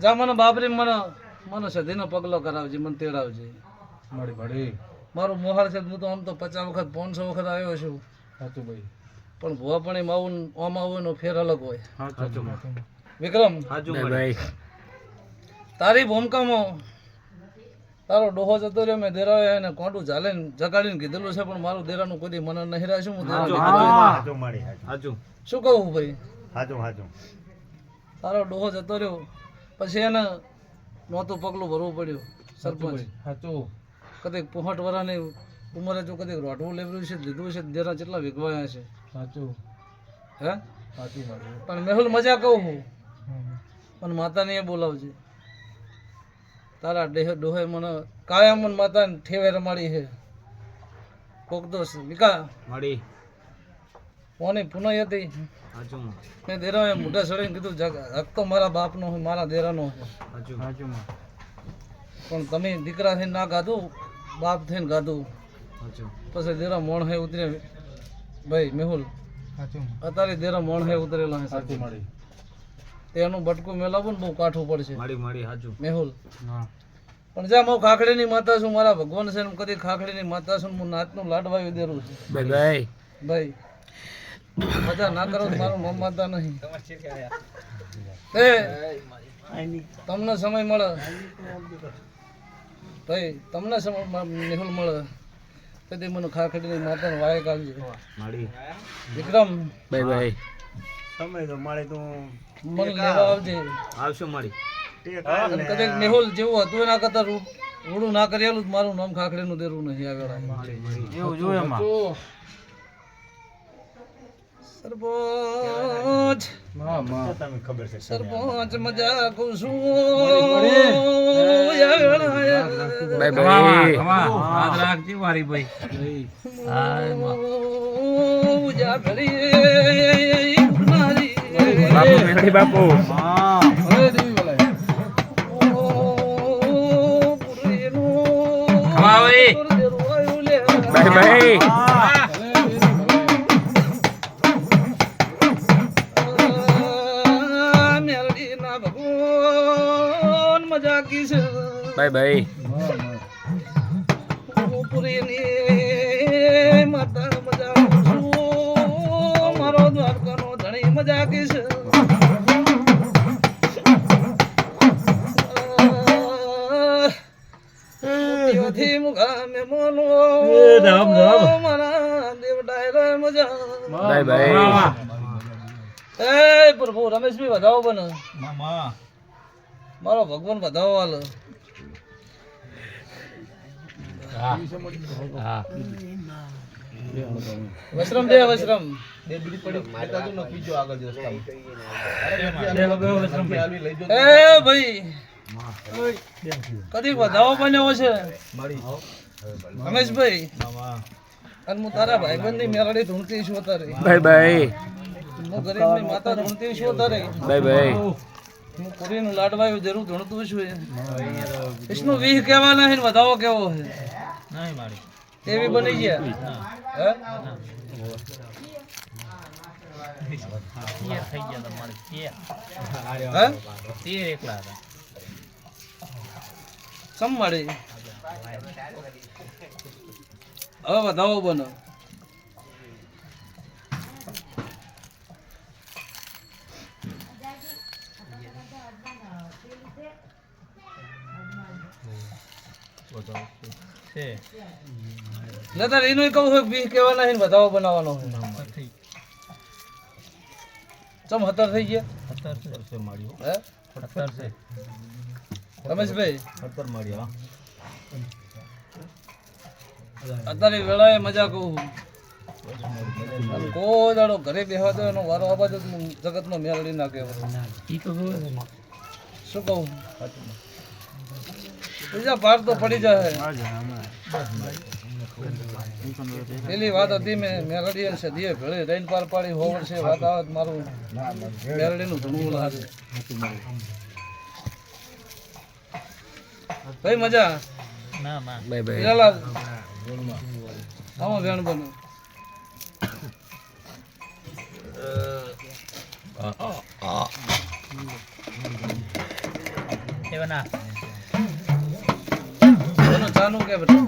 જા મને બાપરી મને સધીનો પગલો કરાવજે, મને તેડાવજે. મળી મળી મારું મોહાળ છે, હું તો આમ તો 50 વખત 500 વખત આવ્યો છું, સાચું ભાઈ, પણ ભુવા પણ એમ આવું આમ આવું એનો ફેર અલગ હોય. સાચું વિક્રમ, ભાઈ તારી ભૂમિકામાં તારો ડોહો જતો રહ્યો, મેં દેરાવે એને કોંટું ઝાલે જગાડીને કીધેલું છે, પણ મારું દેરાનું કોઈ મને નહીં રાખ્યું. હું દેરા શું કહું ભાઈ, તારો ડોહો જતો રહ્યો પછી એને નહોતું પગલું ભરવું પડ્યું. સરપંચ સાચું કદીક 65 વર્ષની ઉંમરે જો કદીક રોટવું લેવડ્યું છે, લીધું છે, દેરા જેટલા વિગવાયા છે. સાચું હે સાચું મારું. પણ મેહુલ મજા કહું હું, મને માતાને એ બોલાવજે. તારા ડોહે મને કાયમ મને માતાને ઠેવે રમાડી છે. કોક દોસ્ત વિકા મળી કોની પુનઃ હતી, મેં દેરા મોઢા સળીને કીધું હક તો મારા બાપનો હોય, મારા દેરાનો હોય, સાચું પણ તમે દીકરા થઈને ના ગાધું, બાપ થઈને ગાધું. પછી દેરા મોણ હે ઉતરે ભાઈ મેહુલ, સાચું અત્યારે દેરા મોણ હે ઉતરેલા હે. સાચું મળી. તેનું બટકું મેલાવું ને બહુ કાઠું પડશે મળી સાચું મેહુલ. હા પણ જા હું ખાખડીની માતા છું, મારા ભગવાન છે, કદી ખાખડીની માતા છું, હું નાચનું લાડવાયું દેરું છું. ભાઈ ભાઈ મજા ના કરો તો મારું મમ માતા નહીં. એ તમને સમય મળે ભાઈ, તમને સમય મેહુલ મળે તેથી મને ખાખડીની માતાને વાય કાઢજે. મળી વિક્રમ ભાઈ મને લેવા આવજે. આવશું મળી અને કદાચ મેહુલ જેવું હતું એના કરતા રૂડું ના કરેલું મારું નામ ખાખડીનું દેરું નહીં આવે. એવું જોઈએ એમાં. સરપંચ સરપંચ મજા કું છું. ભાઈ રાખજે વારી ભાઈ. બાપુ ભાઈ ભાઈ માતા મજા મારો દ્વારકાનો ધણી મજા કીશ. મુગામે મોનો મારા દેવ ડાયરા મજા. ભાઈ એ પ્રભુ રમેશભાઈ વધાવો બને, મારો ભગવાન વધાવો વાલો. વશ્રમ દે વશ્રમ. એ ભાઈ કદી વધાવો બન્યો છે રમેશભાઈ, અને હું તારા ભાઈબંધ ની મેરડી ધૂણતી છું તારે. ભાઈ હું ગરીબ ની માતા ધૂણતી છું તારે. ભાઈ હું પૂરીનું લાડવાયું જરૂર ધૂણતું છું. વિષ્ણુ વીહ કેવા નહીં, વધાવો કેવો છે એવી બની ગયા. સંભાળી હવે વધાવો બનો. નતર એનું કહું હોય બી કેવાના છે, વધાવો બનાવવાનો હોય. ચમ 17 થઈ ગયા. હે રમેશભાઈ અત્યારે વેળાએ મજા કહું, કોઈ દાડો ઘરે બેહવા દો એનો વારો આવા જગતનો મેળડી ના કહેવાય. શું કહું બીજા પાર તો પડી જાય. પેલી વાત હતી મેં મેરડી સદીએ ભેળે રહીને પાર પાડી હોવર છે વાત આવે મારું મેરડીનું ધણવું લાગે. ભાઈ મજા હીરાલાલ આમાં વેણ બન્યું. એનું ચાનું કે બેટા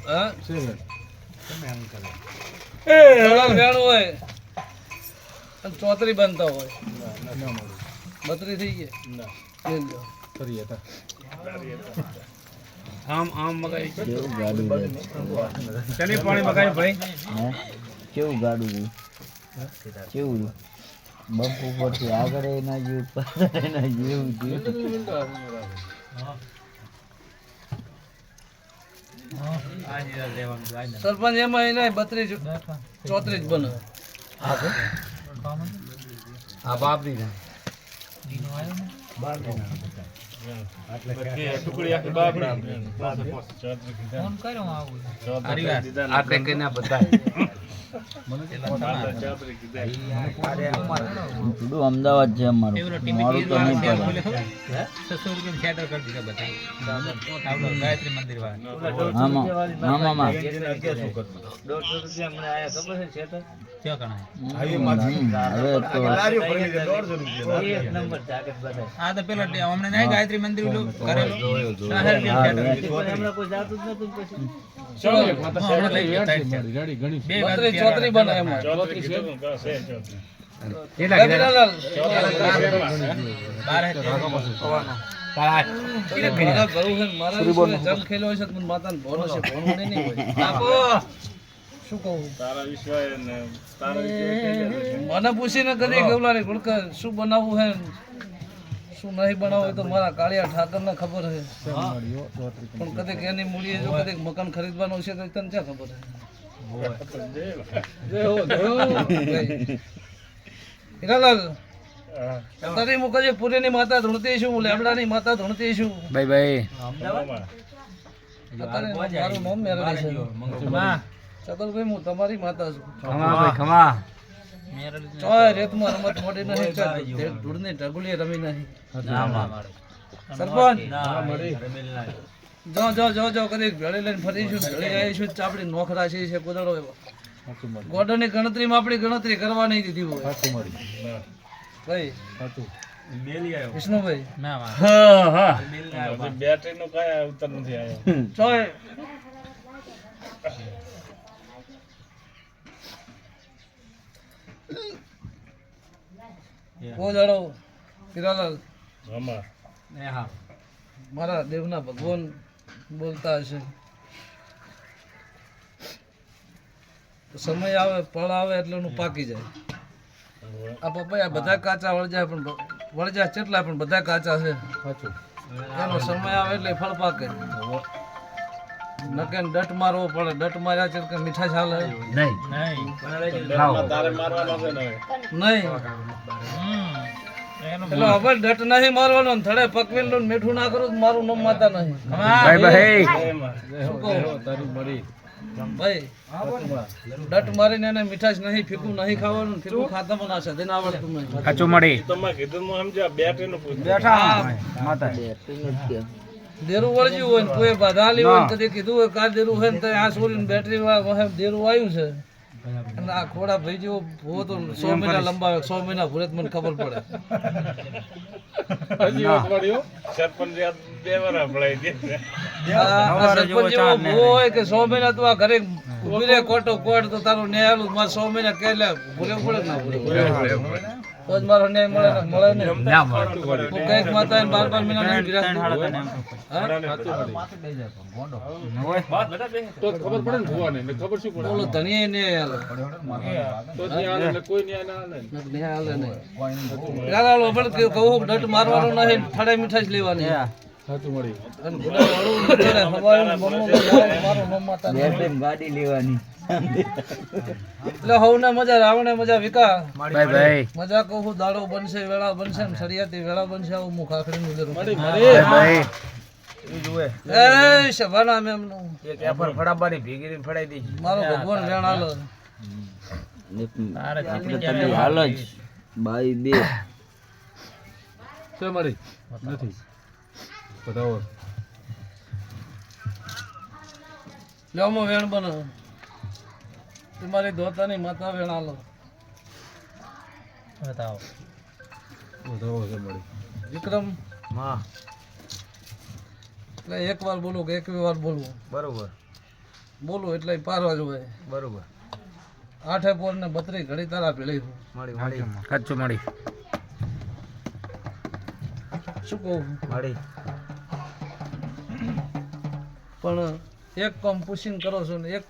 હા થોડાક વેણ હોય અને ચોતરી બનતા હોય બત્રી થઈ ગયા લઈ લો. આમ આમ મગાઈ ચલી પાણી મગાઈ ભાઈ કેવું ગાડું છે કેવું બમ્પ ઉપરથી આગળ એના જેવું પાછળ એના જેવું સરપંચ એમાં એને 32 34 જ બને આ બાપ દી થોડું અમદાવાદ છે અમારું મારું તો નહીં પડે આમાં આમાં ગાયત્રી મંદિર ચોતરી બને એમાં ગભીરાલાલ. મારા ઘરું છે ને મારા વિશે જમ ખેલો છે પણ માતાને ભોનો છે ભોનો નહીં હોય બાપુ શું કહું મને પૂછીને કદી ગવલાની ગુડકા શું બનાવવું છે શું નહીં બનાવવું એ તો મારા કાળિયા ઠાકરને ખબર છે પણ કદીક એની મૂડીએ જો કદીક મકાન ખરીદવાનું છે તો તને ક્યાં ખબર છે હીરાલાલ તારી મુખજે પુરીની માતા ધૂણતી છું લેબડાની માતા ધૂણતી છું ભાઈ ભાઈ અત્યારે મારું નામ મેળવી છે ચકલભાઈ હું તમારી માતા છું ખમા ભાઈ ખમા ચોય રેતમાં રમત મોડી નહીં ધૂળની ઢગુલી રમી નહીં સરપંચ જો કદી ભેળી લઈને ફરીશું ભેળી આવીશું ચાપડી નોખરા છે કુદડો એવો ગોડની ગણતરીમાં આપણી ગણતરી કરવા નહીં દીધી હોય ભાઈ વિષ્ણુભાઈ ચોય ઓ જાડો હીરાલાલ મારા દેવના ભગવાન બોલતા હશે સમય આવે ફળ આવે એટલે એનું પાકી જાય આ પપૈયા બધા કાચા વળજાય પણ વળજા કેટલા પણ બધા કાચા છે એનો સમય આવે એટલે ફળ પાકે નકે ડટ મારવો પડે ડટ માર્યા છે કે મીઠા ચાલે નહીં એટલે હવે ડટ નહીં મારવાનો ને થડે પકવીને લઉં મીઠું ના કરું તો મારું નામ માતા નહીં ભાઈ ભાઈ શું કહું ભાઈ ડટ મારીને એને મીઠાશ નહીં ફીકું નહીં ખાવાનું ફીકું ખાતામાં ના સદે ના આવડતું નહીં સાચું મળી દેરું વળજ્યું હોય ને કોઈ બાધાલી હોય ને કદી કીધું હોય કાર દેરું હોય ને તો આ છોડીને બેટરી દેરું આવ્યું છે અને આ ખોડા ભાઈ જેવો ભૂવો તો 100 મહિના લંબાવે 100 મહિના ભૂરે મને ખબર પડે આ સરપંચ જેવો ભૂવો હોય કે 100 મહિના તું આ ઘરે ઉભી રહે કોટો કોટ તો તારું ન્યાય આલું મારે 100 મહિના કે લે ભૂરે પડે ના ભૂરે તો જ મારો ન્યાય મળે ને મળે ને હું કઈક માતા 12 મહિના નહીં વિરાજતું બોલો ધણીએ ને કહું ડટ મારવાનો નહીં ઠાડે મીઠા જ લેવાની ગાડી લેવાની એટલે હવને મજા રાવણે મજા વિકા ભાઈ ભાઈ મજા કહું દાડો બનશે વેળા બનશે ને સરિયાતી વેળા બનશે આવું મુખ આખડી નું ભાઈ એ શભાના મેમનું મારો ભગવાન વેણ હાલો તમે હાલ જ બાઈ બે લેમો વેણ બનો તમારી ધોતાની માતા વેણ હાલો વિક્રમ માં એટલે એક વાર બોલું કે એક વાર બોલવું બરોબર બોલું એટલે પારવા જોઈએ બરોબર 8 પોર ને 32 ઘડી તારા ભેળી મળી મળી સાચું મળી શું કહું મળી પણ એક કામ પૂછીને કરો છો ને એક